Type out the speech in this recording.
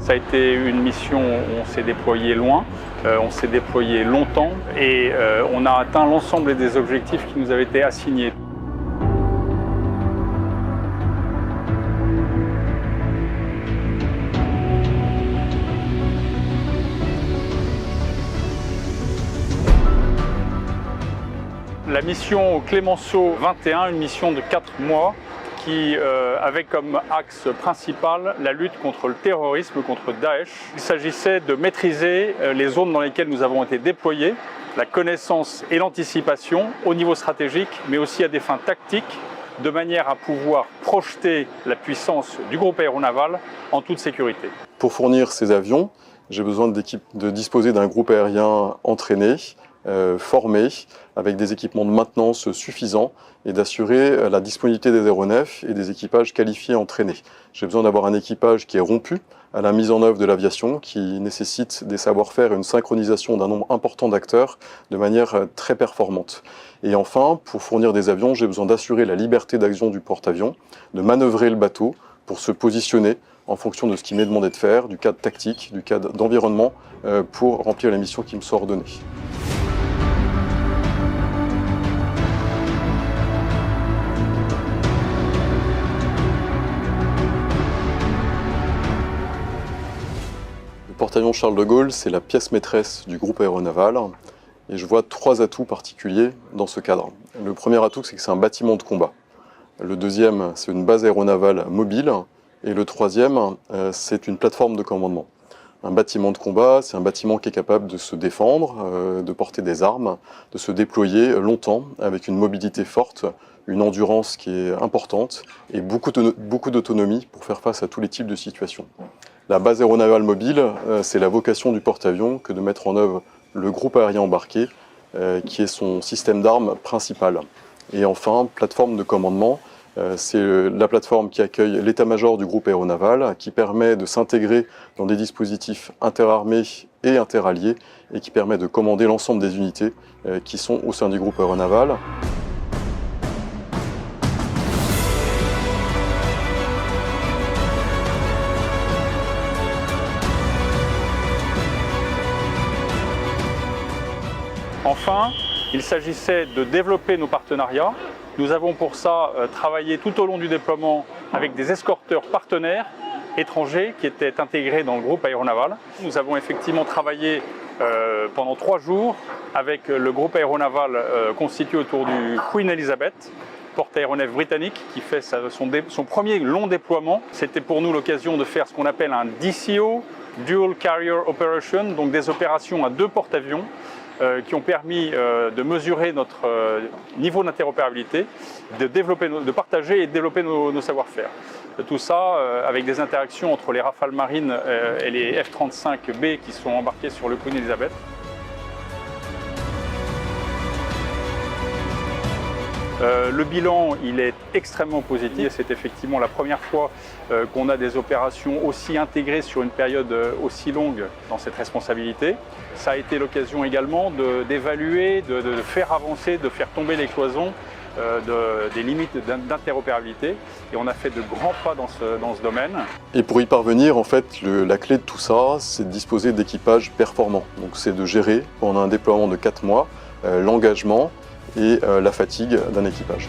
Ça a été une mission où on s'est déployé loin, on s'est déployé longtemps et on a atteint l'ensemble des objectifs qui nous avaient été assignés. La mission Clemenceau 21, une mission de 4 mois qui avait comme axe principal la lutte contre le terrorisme, contre Daesh. Il s'agissait de maîtriser les zones dans lesquelles nous avons été déployés, la connaissance et l'anticipation au niveau stratégique, mais aussi à des fins tactiques, de manière à pouvoir projeter la puissance du groupe aéronaval en toute sécurité. Pour fournir ces avions, j'ai besoin de disposer d'un groupe aérien entraîné, formé, avec des équipements de maintenance suffisants et d'assurer la disponibilité des aéronefs et des équipages qualifiés et entraînés. J'ai besoin d'avoir un équipage qui est rompu à la mise en œuvre de l'aviation, qui nécessite des savoir-faire et une synchronisation d'un nombre important d'acteurs de manière très performante. Et enfin, pour fournir des avions, j'ai besoin d'assurer la liberté d'action du porte-avions, de manœuvrer le bateau pour se positionner en fonction de ce qui m'est demandé de faire, du cadre tactique, du cadre d'environnement, pour remplir les missions qui me sont ordonnées. Le porte-avions Charles de Gaulle, c'est la pièce maîtresse du groupe aéronaval et je vois 3 atouts particuliers dans ce cadre. Le premier atout, c'est que c'est un bâtiment de combat. Le deuxième, c'est une base aéronavale mobile et le troisième, c'est une plateforme de commandement. Un bâtiment de combat, c'est un bâtiment qui est capable de se défendre, de porter des armes, de se déployer longtemps avec une mobilité forte, une endurance qui est importante et beaucoup d'autonomie pour faire face à tous les types de situations. La base aéronavale mobile, c'est la vocation du porte-avions que de mettre en œuvre le groupe aérien embarqué, qui est son système d'armes principal. Et enfin, plateforme de commandement, c'est la plateforme qui accueille l'état-major du groupe aéronaval, qui permet de s'intégrer dans des dispositifs interarmés et interalliés et qui permet de commander l'ensemble des unités qui sont au sein du groupe aéronaval. Enfin, il s'agissait de développer nos partenariats. Nous avons pour ça travaillé tout au long du déploiement avec des escorteurs partenaires étrangers qui étaient intégrés dans le groupe aéronaval. Nous avons effectivement travaillé pendant 3 jours avec le groupe aéronaval constitué autour du Queen Elizabeth, porte-aéronef britannique qui fait son premier long déploiement. C'était pour nous l'occasion de faire ce qu'on appelle un DCO, Dual Carrier Operation, donc des opérations à 2 porte-avions, qui ont permis de mesurer notre niveau d'interopérabilité, de partager et de développer nos savoir-faire. Tout ça avec des interactions entre les Rafale marines et les F-35B qui sont embarqués sur le Queen Elizabeth. Le bilan, il est extrêmement positif. C'est effectivement la première fois qu'on a des opérations aussi intégrées sur une période aussi longue dans cette responsabilité. Ça a été l'occasion également d'évaluer, de faire avancer, de faire tomber les cloisons des limites d'interopérabilité. Et on a fait de grands pas dans ce domaine. Et pour y parvenir, en fait, la clé de tout ça, c'est de disposer d'équipages performants. Donc c'est de gérer, pendant un déploiement de 4 mois, l'engagement et la fatigue d'un équipage.